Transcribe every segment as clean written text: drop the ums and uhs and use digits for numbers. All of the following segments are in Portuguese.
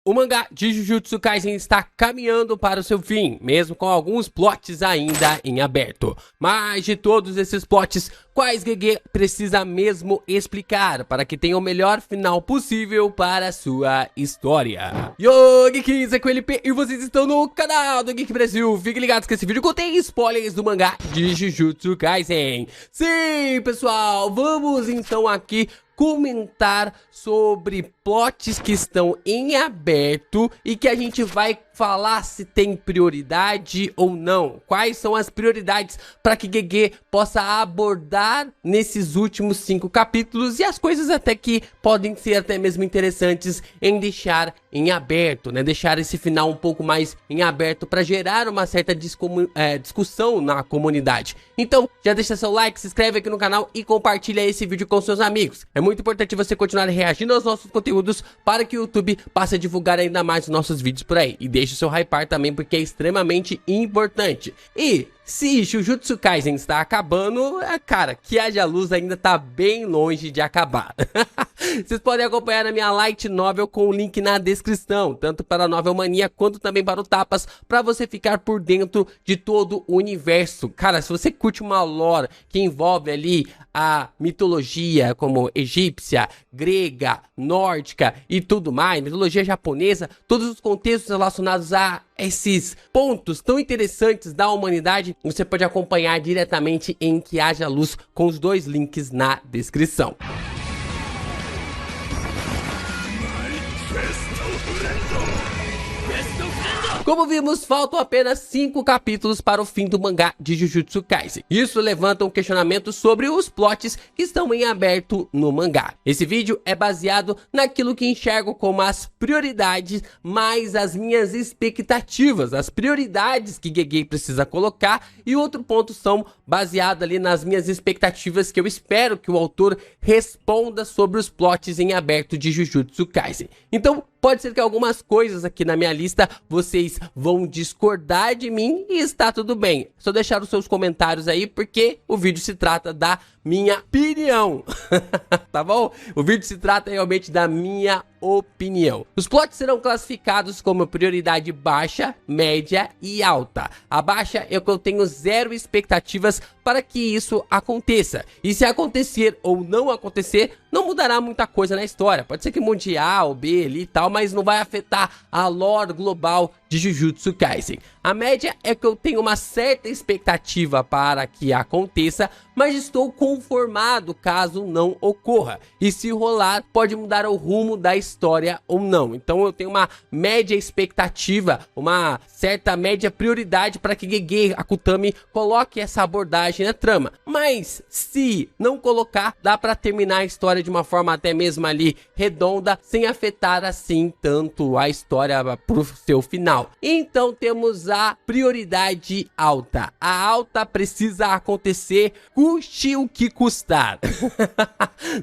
O mangá de Jujutsu Kaisen está caminhando para o seu fim, mesmo com alguns plots ainda em aberto. Mas de todos esses plots, quais GG precisa mesmo explicar para que tenha o melhor final possível para a sua história? Yo, Geeks, aqui é o LP e vocês estão no canal do Geek Brasil. Fiquem ligados que esse vídeo contém spoilers do mangá de Jujutsu Kaisen. Sim, pessoal, vamos então aqui comentar sobre plots que estão em aberto e que a gente vai falar se tem prioridade ou não. Quais são as prioridades para que GG possa abordar nesses últimos 5 capítulos e as coisas até que podem ser até mesmo interessantes em deixar em aberto, né? Deixar esse final um pouco mais em aberto para gerar uma certa discussão na comunidade. Então, já deixa seu like, se inscreve aqui no canal e compartilha esse vídeo com seus amigos. É muito importante você continuar reagindo aos nossos conteúdos para que o YouTube passe a divulgar ainda mais os nossos vídeos por aí. E deixe o seu hypar também, porque é extremamente importante. E se Jujutsu Kaisen está acabando, cara, que haja luz ainda tá bem longe de acabar. Vocês podem acompanhar a minha light novel com o link na descrição, tanto para a Novel Mania quanto também para o Tapas, para você ficar por dentro de todo o universo. Cara, se você curte uma lore que envolve ali a mitologia como egípcia, grega, nórdica e tudo mais, mitologia japonesa, todos os contextos relacionados a esses pontos tão interessantes da humanidade, você pode acompanhar diretamente em Que Haja Luz com os 2 links na descrição. Como vimos, faltam apenas 5 capítulos para o fim do mangá de Jujutsu Kaisen. Isso levanta um questionamento sobre os plots que estão em aberto no mangá. Esse vídeo é baseado naquilo que enxergo como as prioridades, mais as minhas expectativas, as prioridades que GG precisa colocar, e outro ponto são baseado ali nas minhas expectativas que eu espero que o autor responda sobre os plots em aberto de Jujutsu Kaisen. Então, pode ser que algumas coisas aqui na minha lista vocês vão discordar de mim e está tudo bem. Só deixar os seus comentários aí, porque o vídeo se trata da minha opinião. Tá bom? O vídeo se trata realmente da minha opinião. Os plots serão classificados como prioridade baixa, média e alta. A baixa é que eu tenho 0 expectativas para que isso aconteça. E se acontecer ou não acontecer, não mudará muita coisa na história. Pode ser que mude A ou B ali e tal, mas não vai afetar a lore global de Jujutsu Kaisen. A média é que eu tenho uma certa expectativa para que aconteça, mas estou conformado caso não ocorra. E se rolar, pode mudar o rumo da história ou não. Então eu tenho uma média expectativa, uma certa média prioridade para que GG Akutami coloque essa abordagem na trama. Mas se não colocar, dá para terminar a história de uma forma até mesmo ali redonda, sem afetar assim tanto a história pro seu final. Então temos a prioridade alta. A alta precisa acontecer, custe o que custar.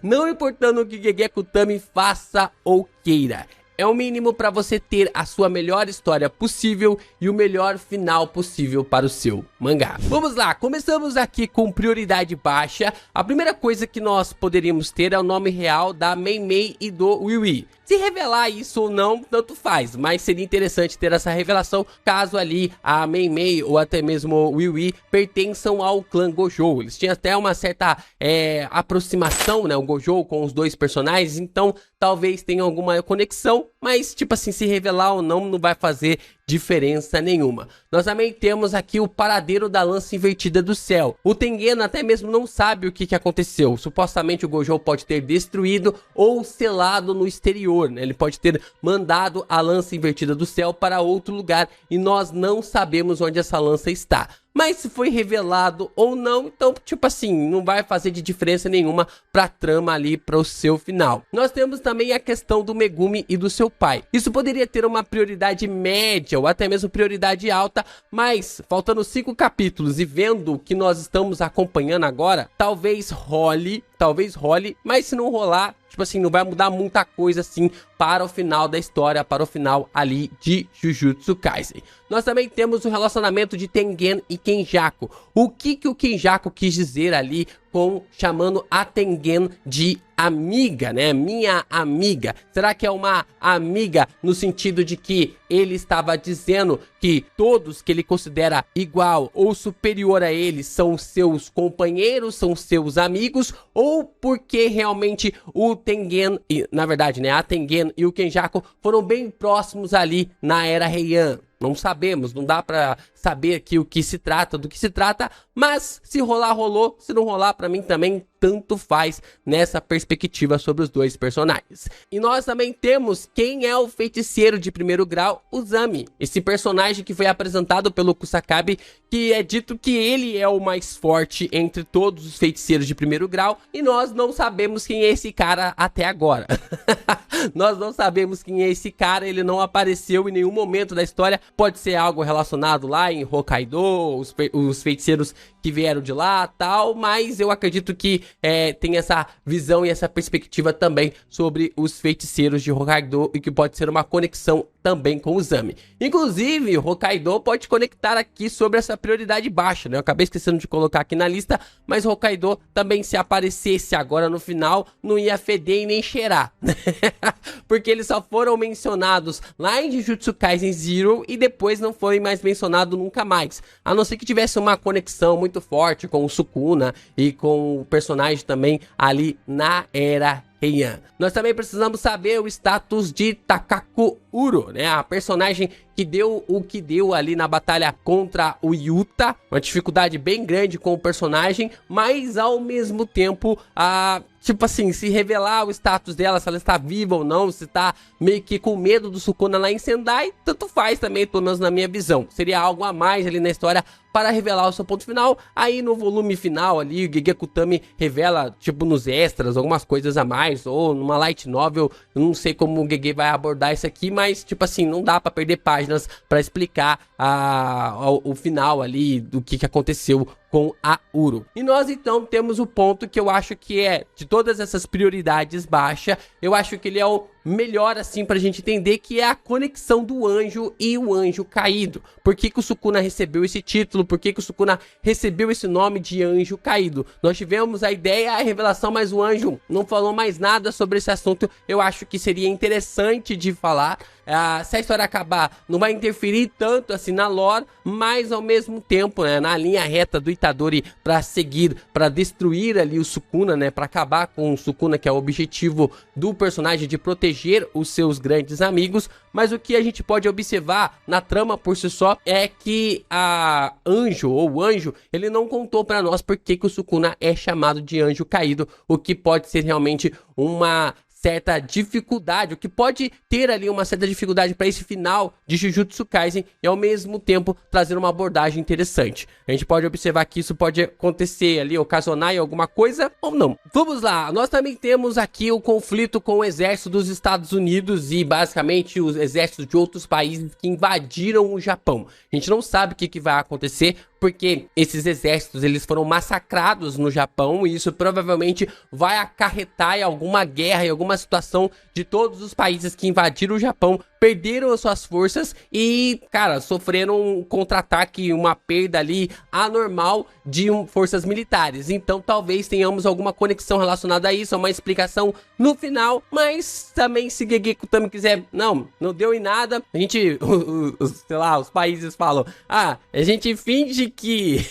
Não importando o que GG Akutami faça ou queira. É o mínimo para você ter a sua melhor história possível e o melhor final possível para o seu mangá. Vamos lá, começamos aqui com prioridade baixa. A primeira coisa que nós poderíamos ter é o nome real da Mei Mei e do Will. Se revelar isso ou não, tanto faz, mas seria interessante ter essa revelação caso ali a Mei Mei ou até mesmo o Will pertençam ao clã Gojo. Eles tinham até uma certa aproximação, né, o Gojo com os 2 personagens, então talvez tenha alguma conexão, mas tipo assim, se revelar ou não, não vai fazer diferença nenhuma. Nós também temos aqui o paradeiro da lança invertida do céu. O Tengen até mesmo não sabe o que aconteceu. Supostamente o Gojo pode ter destruído ou selado no exterior, né? Ele pode ter mandado a lança invertida do céu para outro lugar e nós não sabemos onde essa lança está. Mas se foi revelado ou não, então, tipo assim, não vai fazer de diferença nenhuma pra trama ali, pro seu final. Nós temos também a questão do Megumi e do seu pai. Isso poderia ter uma prioridade média ou até mesmo prioridade alta, mas faltando 5 capítulos e vendo o que nós estamos acompanhando agora, talvez role, mas se não rolar, tipo assim, não vai mudar muita coisa assim para o final da história, para o final ali de Jujutsu Kaisen. Nós também temos o relacionamento de Tengen e Kenjaku. O que o Kenjaku quis dizer ali chamando a Tengen de amiga, né? Minha amiga. Será que é uma amiga no sentido de que ele estava dizendo que todos que ele considera igual ou superior a ele são seus companheiros, são seus amigos, ou porque realmente o Tengen, na verdade, né, a Tengen e o Kenjaku foram bem próximos ali na Era Heian? Não sabemos, não dá pra saber aqui do que se trata, mas se rolar, rolou, se não rolar, pra mim também tanto faz nessa perspectiva sobre os dois personagens. E nós também temos quem é o feiticeiro de primeiro grau, Uzami, esse personagem que foi apresentado pelo Kusakabe, que é dito que ele é o mais forte entre todos os feiticeiros de primeiro grau, e nós não sabemos quem é esse cara até agora. Nós não sabemos quem é esse cara, ele não apareceu em nenhum momento da história. Pode ser algo relacionado lá em Hokkaido, os feiticeiros que vieram de lá, tal, mas eu acredito que tem essa visão e essa perspectiva também sobre os feiticeiros de Hokkaido e que pode ser uma conexão também com o Uzami. Inclusive, Hokkaido pode conectar aqui sobre essa prioridade baixa, né? Eu acabei esquecendo de colocar aqui na lista, mas Hokkaido também, se aparecesse agora no final, não ia feder e nem cheirar, porque eles só foram mencionados lá em Jujutsu Kaisen Zero e depois não foi mais mencionado nunca mais, a não ser que tivesse uma conexão muito forte com o Sukuna e com o personagem também ali na Era Heian. Nós também precisamos saber o status de Takaku Uro, né? A personagem que deu o que deu ali na batalha contra o Yuta. Uma dificuldade bem grande com o personagem, mas ao mesmo tempo, tipo assim, se revelar o status dela, se ela está viva ou não, se tá meio que com medo do Sukuna lá em Sendai, tanto faz também, pelo menos na minha visão. Seria algo a mais ali na história para revelar o seu ponto final. Aí no volume final ali, o Gege Akutami revela, tipo, nos extras, algumas coisas a mais, ou numa light novel. Eu não sei como o Gege vai abordar isso aqui, mas, tipo assim, não dá para perder páginas para explicar o final ali do que aconteceu com a Uro. E nós então temos o ponto que eu acho que é, de todas essas prioridades baixa, eu acho que ele é o melhor assim pra gente entender, que é a conexão do anjo e o anjo caído. Por que que o Sukuna recebeu esse título? Por que que o Sukuna recebeu esse nome de anjo caído? Nós tivemos a ideia, a revelação, mas o anjo não falou mais nada sobre esse assunto. Eu acho que seria interessante de falar. Se a história acabar, não vai interferir tanto assim na lore, mas ao mesmo tempo, né, na linha reta do Itadori para seguir, para destruir ali o Sukuna, né, para acabar com o Sukuna, que é o objetivo do personagem de proteger os seus grandes amigos. Mas o que a gente pode observar na trama por si só é que a anjo, ou o anjo, ele não contou para nós por que o Sukuna é chamado de anjo caído, o que pode ser realmente uma certa dificuldade, o que pode ter ali uma certa dificuldade para esse final de Jujutsu Kaisen e ao mesmo tempo trazer uma abordagem interessante. A gente pode observar que isso pode acontecer ali, ocasionar em alguma coisa ou não. Vamos lá, nós também temos aqui o conflito com o exército dos Estados Unidos e basicamente os exércitos de outros países que invadiram o Japão. A gente não sabe o que vai acontecer, porque esses exércitos eles foram massacrados no Japão e isso provavelmente vai acarretar em alguma guerra, em alguma situação de todos os países que invadiram o Japão, perderam as suas forças e, cara, sofreram um contra-ataque, uma perda ali anormal de forças militares. Então talvez tenhamos alguma conexão relacionada a isso, uma explicação no final, mas também se Gege Akutami quiser, não deu em nada, a gente, sei lá, os países falam, a gente finge que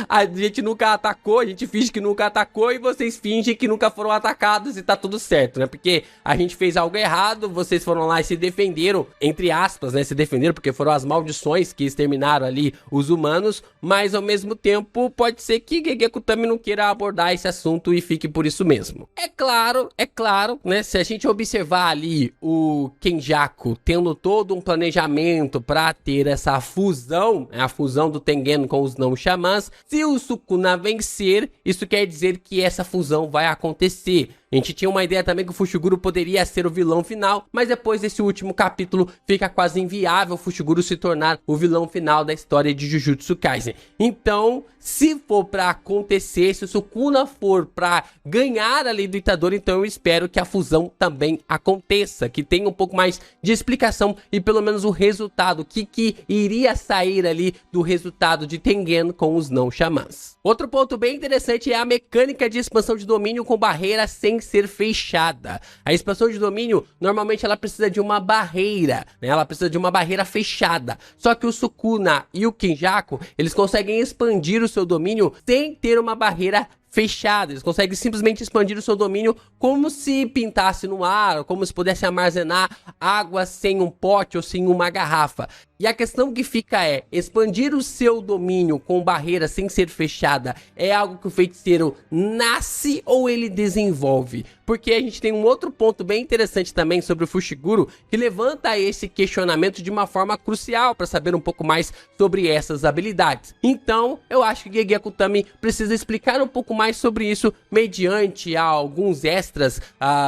a gente nunca atacou, a gente finge que nunca atacou e vocês fingem que nunca foram atacados e tá tudo certo, né? Porque a gente fez algo errado, vocês foram lá e se defenderam, entre aspas, né? Se defenderam porque foram as maldições que exterminaram ali os humanos, mas ao mesmo tempo pode ser que Gege Akutami não queira abordar esse assunto e fique por isso mesmo. É claro, né? Se a gente observar ali o Kenjaku tendo todo um planejamento para ter essa fusão, a fusão do Tengen com os não xamãs, se o Sukuna vencer, isso quer dizer que essa fusão vai acontecer. A gente tinha uma ideia também que o Fushiguro poderia ser o vilão final, mas depois desse último último capítulo fica quase inviável o Fushiguro se tornar o vilão final da história de Jujutsu Kaisen. Então, se for pra acontecer, se o Sukuna for pra ganhar ali do Itadori, então eu espero que a fusão também aconteça, que tenha um pouco mais de explicação e pelo menos o resultado, o que iria sair ali do resultado de Tengen com os não xamãs. Outro ponto bem interessante é a mecânica de expansão de domínio com barreira sem ser fechada. A expansão de domínio, normalmente ela precisa de uma barreira, né? Ela precisa de uma barreira fechada. Só que o Sukuna e o Kenjaku, eles conseguem expandir o seu domínio sem ter uma barreira fechada. Eles conseguem simplesmente expandir o seu domínio como se pintasse no ar, ou como se pudesse armazenar água sem um pote ou sem uma garrafa. E a questão que fica é, expandir o seu domínio com barreira sem ser fechada é algo que o feiticeiro nasce ou ele desenvolve? Porque a gente tem um outro ponto bem interessante também sobre o Fushiguro, que levanta esse questionamento de uma forma crucial para saber um pouco mais sobre essas habilidades. Então, eu acho que Gege Akutami precisa explicar um pouco mais sobre isso mediante alguns extras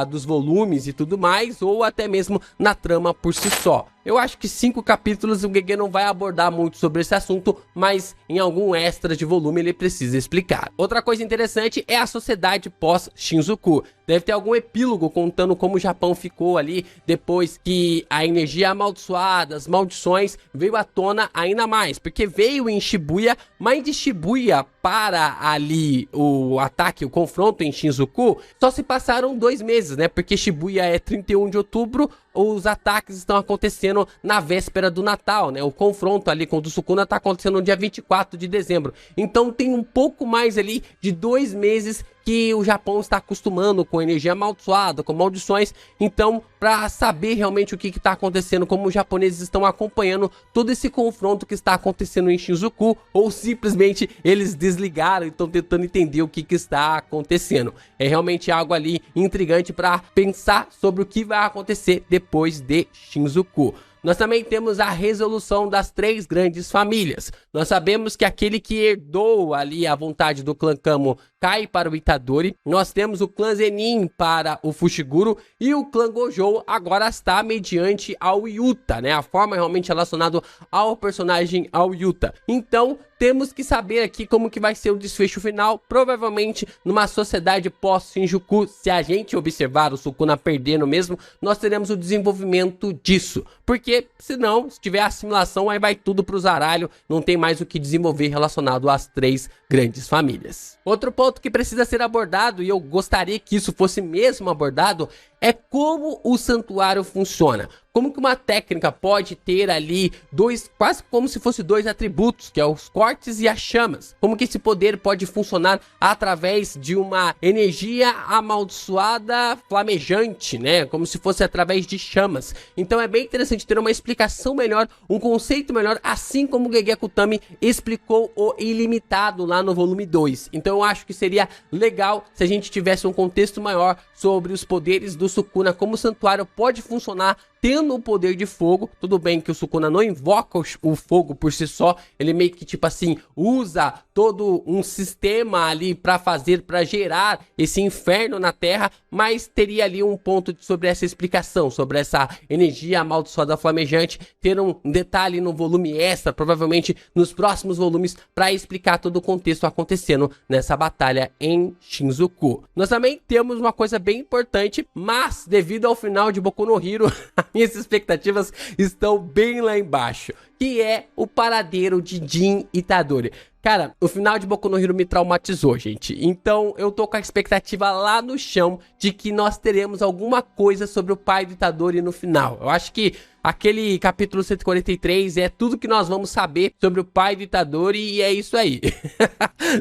dos volumes e tudo mais, ou até mesmo na trama por si só. Eu acho que 5 capítulos o Gege não vai abordar muito sobre esse assunto, mas em algum extra de volume ele precisa explicar. Outra coisa interessante é a sociedade pós-Shinjuku. Deve ter algum epílogo contando como o Japão ficou ali depois que a energia amaldiçoada, as maldições, veio à tona ainda mais. Porque veio em Shibuya, mas de Shibuya para ali o ataque, o confronto em Shinjuku, só se passaram 2 meses, né? Porque Shibuya é 31 de outubro, os ataques estão acontecendo na véspera do Natal, né? O confronto ali com o do Sukuna tá acontecendo no dia 24 de dezembro. Então tem um pouco mais ali de 2 meses que o Japão está acostumando com energia amaldiçoada, com maldições. Então, para saber realmente o que está acontecendo, como os japoneses estão acompanhando todo esse confronto que está acontecendo em Shinjuku, ou simplesmente eles desligaram e estão tentando entender o que está acontecendo. É realmente algo ali intrigante para pensar sobre o que vai acontecer depois de Shinjuku. Nós também temos a resolução das 3 grandes famílias. Nós sabemos que aquele que herdou ali a vontade do clã Kamo cai para o Itadori. Nós temos o clã Zenin para o Fushiguro e o clã Gojo agora está mediante ao Yuta, né? A forma realmente relacionada ao personagem ao Yuta. Então, temos que saber aqui como que vai ser o desfecho final, provavelmente numa sociedade pós-Shinjuku. Se a gente observar o Sukuna perdendo mesmo, nós teremos o desenvolvimento disso. Porque, senão, se tiver assimilação, aí vai tudo pro zaralho, não tem mais o que desenvolver relacionado às 3 grandes famílias. Outro ponto que precisa ser abordado, e eu gostaria que isso fosse mesmo abordado, é como o santuário funciona. Como que uma técnica pode ter ali quase como se fosse 2 atributos, que é os cortes e as chamas. Como que esse poder pode funcionar através de uma energia amaldiçoada flamejante, né? Como se fosse através de chamas. Então é bem interessante ter uma explicação melhor, um conceito melhor, assim como o Gege Akutami explicou o ilimitado lá no volume 2. Então eu acho que seria legal se a gente tivesse um contexto maior sobre os poderes do Sukuna, como o santuário pode funcionar tendo o poder de fogo. Tudo bem que o Sukuna não invoca o fogo por si só, ele meio que tipo assim, usa todo um sistema ali para gerar esse inferno na Terra, mas teria ali um ponto sobre essa explicação, sobre essa energia amaldiçoada flamejante, ter um detalhe no volume extra, provavelmente nos próximos volumes, para explicar todo o contexto acontecendo nessa batalha em Shinjuku. Nós também temos uma coisa bem importante, mas devido ao final de Boku no Hero, minhas expectativas estão bem lá embaixo, que é o paradeiro de Jin Itadori. Cara, o final de Boku no Hero me traumatizou, gente. Então eu tô com a expectativa lá no chão de que nós teremos alguma coisa sobre o pai do Itadori no final. Eu acho que aquele capítulo 143 é tudo que nós vamos saber sobre o pai do Itadori e é isso aí.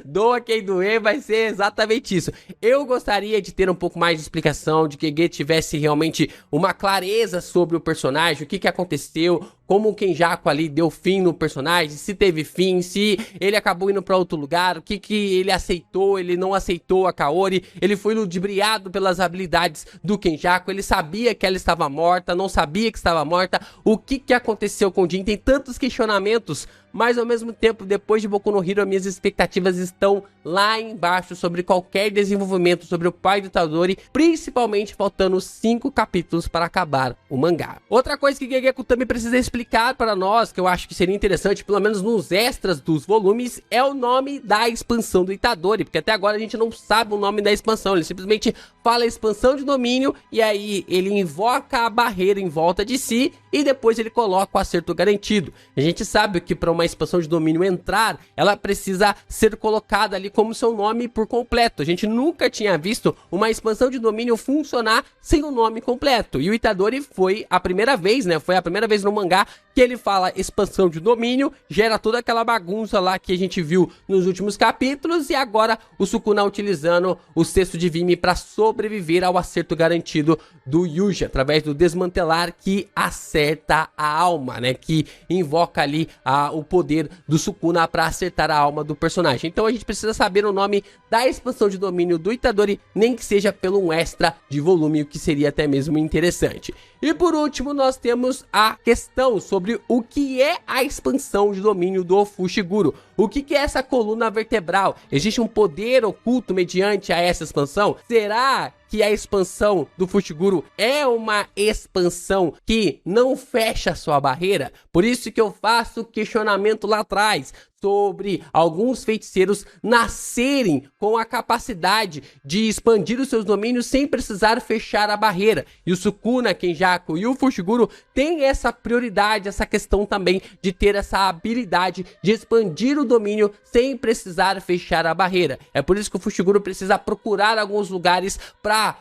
Doa quem doer, vai ser exatamente isso. Eu gostaria de ter um pouco mais de explicação, de que Gege tivesse realmente uma clareza sobre o personagem, o que aconteceu, como o Kenjaku ali deu fim no personagem, se teve fim, se ele acabou indo pra outro lugar, o que ele aceitou, ele não aceitou a Kaori, ele foi ludibriado pelas habilidades do Kenjaku, ele sabia que ela estava morta, não sabia que estava morta, o que aconteceu com o Jin. Tem tantos questionamentos mas ao mesmo tempo, depois de Boku no Hero, minhas expectativas estão lá embaixo sobre qualquer desenvolvimento sobre o pai do Itadori, principalmente faltando 5 capítulos para acabar o mangá. Outra coisa que Gegeko também precisa explicar para nós, que eu acho que seria interessante, pelo menos nos extras dos volumes, é o nome da expansão do Itadori, porque até agora a gente não sabe o nome da expansão, ele simplesmente fala expansão de domínio, e aí ele invoca a barreira em volta de si, e depois ele coloca o acerto garantido. A gente sabe que para uma expansão de domínio entrar, ela precisa ser colocada ali como seu nome por completo. A gente nunca tinha visto uma expansão de domínio funcionar sem o nome completo. E o Itadori foi a primeira vez, né? Foi a primeira vez no mangá que ele fala expansão de domínio, gera toda aquela bagunça lá que a gente viu nos últimos capítulos, e agora o Sukuna utilizando o cesto de Vimy para sobreviver ao acerto garantido do Yuji, através do desmantelar que acerta a alma, né? Que invoca ali o poder do Sukuna para acertar a alma do personagem. Então a gente precisa saber o nome da expansão de domínio do Itadori, nem que seja pelo um extra de volume, o que seria até mesmo interessante. E por último, nós temos a questão sobre o que é a expansão de domínio do Fushiguro. O que é essa coluna vertebral? Existe um poder oculto mediante a essa expansão? Será que a expansão do Fushiguro é uma expansão que não fecha sua barreira? Por isso que eu faço questionamento lá atrás sobre alguns feiticeiros nascerem com a capacidade de expandir os seus domínios sem precisar fechar a barreira. E o Sukuna, Kenjaku e o Fushiguro têm essa prioridade, essa questão também de ter essa habilidade de expandir o domínio sem precisar fechar a barreira. É por isso que o Fushiguro precisa procurar alguns lugares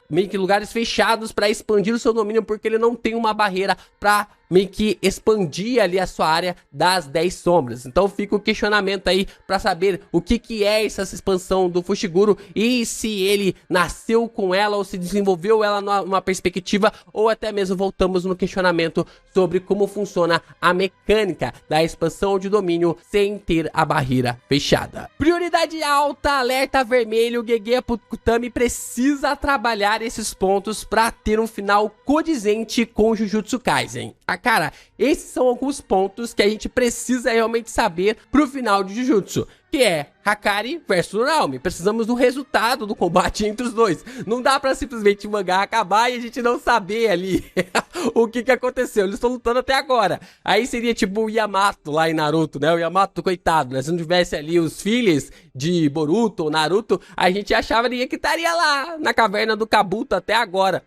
meio que lugares fechados para expandir o seu domínio, porque ele não tem uma barreira para meio que expandir ali a sua área das 10 sombras. Então fica o questionamento aí para saber o que é essa expansão do Fushiguro e se ele nasceu com ela ou se desenvolveu ela numa perspectiva, ou até mesmo voltamos no questionamento sobre como funciona a mecânica da expansão de domínio sem ter a barreira fechada. Prioridade alta, alerta vermelho, Gegeko Kutami precisa trabalhar esses pontos para ter um final condizente com Jujutsu Kaisen. Cara, esses são alguns pontos que a gente precisa realmente saber pro final de Jujutsu, que é Hakari versus Uraume. Precisamos do resultado do combate entre os dois. Não dá pra simplesmente o mangá acabar e a gente não saber ali o que aconteceu. Eles estão lutando até agora. Aí seria tipo o Yamato lá em Naruto, né? O Yamato, coitado, né? Se não tivesse ali os filhos de Boruto ou Naruto, a gente achava que estaria lá na caverna do Kabuto até agora.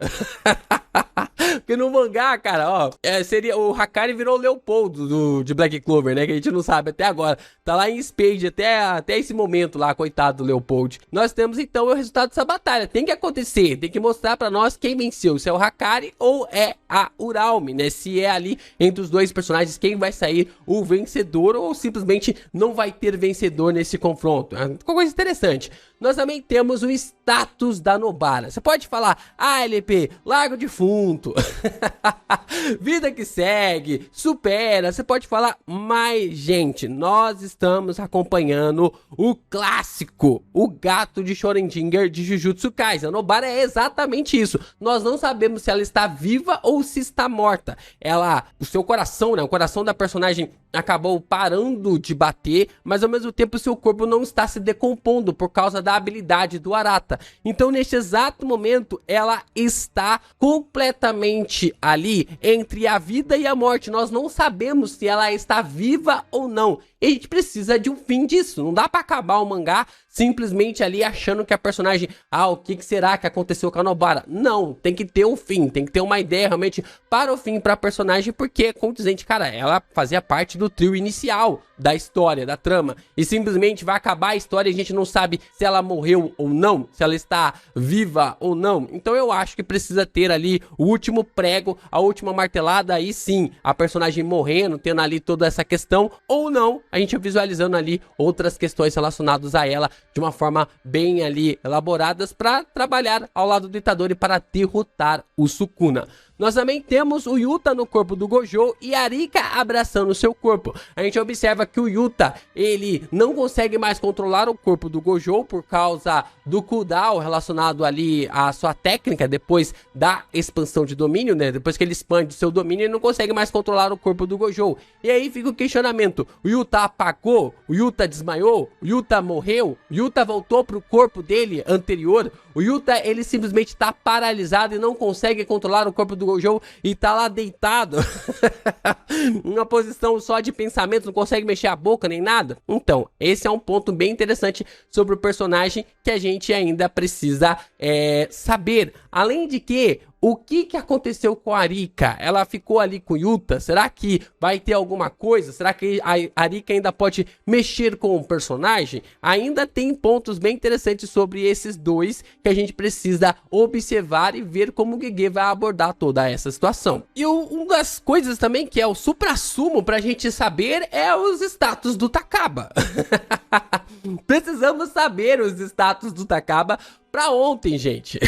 Porque no mangá, cara, ó, seria o Hakari virou o Leopoldo de Black Clover, né? Que a gente não sabe até agora. Tá lá em Spade até esse momento lá, coitado do Leopold. Nós temos então o resultado dessa batalha. Tem que acontecer, tem que mostrar pra nós quem venceu. Se é o Hakari ou é a Uraume, né? Se é ali entre os dois personagens quem vai sair o vencedor ou simplesmente não vai ter vencedor nesse confronto. É uma coisa interessante. Nós também temos o status da Nobara. Você pode falar, LP, larga o defunto, vida que segue, supera. Você pode falar, mas gente, nós estamos acompanhando o clássico, o gato de Schrödinger de Jujutsu Kaisen. A Nobara é exatamente isso. Nós não sabemos se ela está viva ou se está morta. O seu coração, né, o coração da personagem acabou parando de bater, mas ao mesmo tempo o seu corpo não está se decompondo por causa da habilidade do Arata. Então neste exato momento ela está completamente ali entre a vida e a morte. Nós não sabemos se ela está viva ou não. E a gente precisa de um fim disso. Não dá pra acabar o mangá simplesmente ali achando que a personagem, o que será que aconteceu com a Nobara? Não, tem que ter um fim, tem que ter uma ideia realmente para o fim pra personagem, porque, como dizente, cara, ela fazia parte do trio inicial da história, da trama, e simplesmente vai acabar a história e a gente não sabe se ela morreu ou não, se ela está viva ou não. Então eu acho que precisa ter ali o último prego, a última martelada, aí sim, a personagem morrendo, tendo ali toda essa questão, ou não, a gente visualizando ali outras questões relacionadas a ela de uma forma bem ali elaboradas para trabalhar ao lado do Itadori para derrotar o Sukuna. nós também temos o Yuta no corpo do Gojo e a Arika abraçando seu corpo. A gente observa que o Yuta, ele não consegue mais controlar o corpo do Gojo por causa do cooldown relacionado ali à sua técnica depois da expansão de domínio, né? Depois que ele expande o seu domínio, ele não consegue mais controlar o corpo do Gojo. E aí fica o questionamento: o Yuta apagou? O Yuta desmaiou? O Yuta morreu? O Yuta voltou pro corpo dele anterior? O Yuta, ele simplesmente tá paralisado e não consegue controlar o corpo do Gojo e tá lá deitado uma posição só de pensamento, não consegue mexer a boca nem nada. Então, esse é um ponto bem interessante sobre o personagem que a gente ainda precisa saber. Além de que, o que aconteceu com a Arika? Ela ficou ali com o Yuta? Será que vai ter alguma coisa? Será que a Arika ainda pode mexer com o personagem? Ainda tem pontos bem interessantes sobre esses dois que a gente precisa observar e ver como o Gege vai abordar toda essa situação. E uma das coisas também que é o suprassumo pra gente saber é os status do Takaba. Precisamos saber os status do Takaba pra ontem, gente.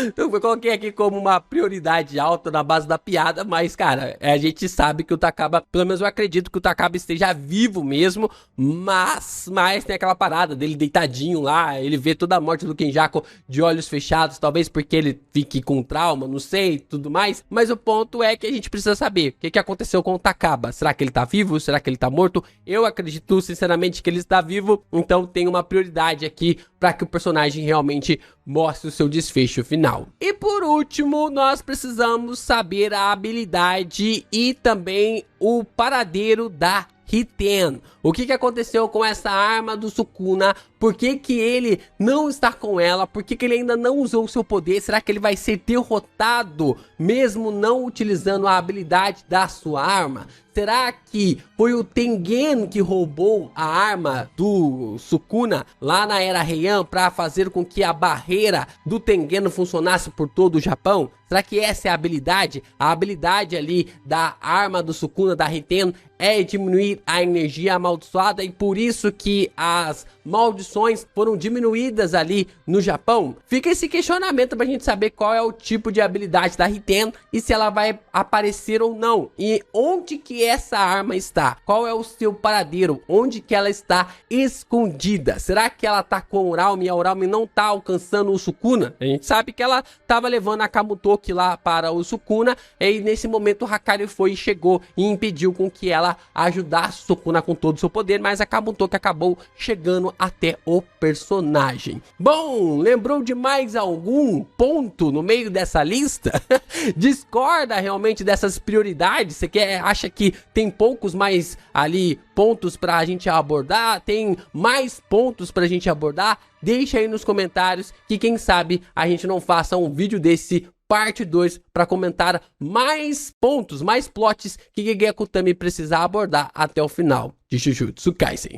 Então eu coloquei aqui como uma prioridade alta na base da piada, mas cara, a gente sabe que o Takaba, pelo menos eu acredito que o Takaba esteja vivo mesmo, mas tem aquela parada dele deitadinho lá, ele vê toda a morte do Kenjaku de olhos fechados, talvez porque ele fique com trauma, não sei, tudo mais, mas o ponto é que a gente precisa saber o que aconteceu com o Takaba. Será que ele tá vivo? Será que ele tá morto? Eu acredito sinceramente que ele está vivo, então tem uma prioridade aqui para que o personagem realmente mostre o seu desfecho final. E por último, nós precisamos saber a habilidade e também o paradeiro da Riten. O que aconteceu com essa arma do Sukuna? Por que ele não está com ela? Por que ele ainda não usou o seu poder? Será que ele vai ser derrotado mesmo não utilizando a habilidade da sua arma? Será que foi o Tengen que roubou a arma do Sukuna lá na Era Heian para fazer com que a barreira do Tengen funcionasse por todo o Japão? Será que essa é a habilidade? A habilidade ali da arma do Sukuna, da Riten, é diminuir a energia amaldiçoada e por isso que as maldições foram diminuídas ali no Japão? Fica esse questionamento pra gente saber qual é o tipo de habilidade da Riten e se ela vai aparecer ou não. E onde que essa arma está? Qual é o seu paradeiro? Onde que ela está escondida? Será que ela tá com a Uraume e a Uraume não tá alcançando o Sukuna? A gente sabe que ela tava levando a Kamutoki lá para o Sukuna e nesse momento o Hakari foi e chegou e impediu com que ela ajudasse o Sukuna com todo o seu poder, mas a Kabutoki acabou chegando até o personagem. Bom, lembrou de mais algum ponto no meio dessa lista? Discorda realmente dessas prioridades? Você acha que tem poucos mais ali pontos pra gente abordar? Tem mais pontos pra gente abordar? Deixa aí nos comentários que quem sabe a gente não faça um vídeo desse parte 2 para comentar mais pontos, mais plots que Gege Akutami precisa abordar até o final de Jujutsu Kaisen.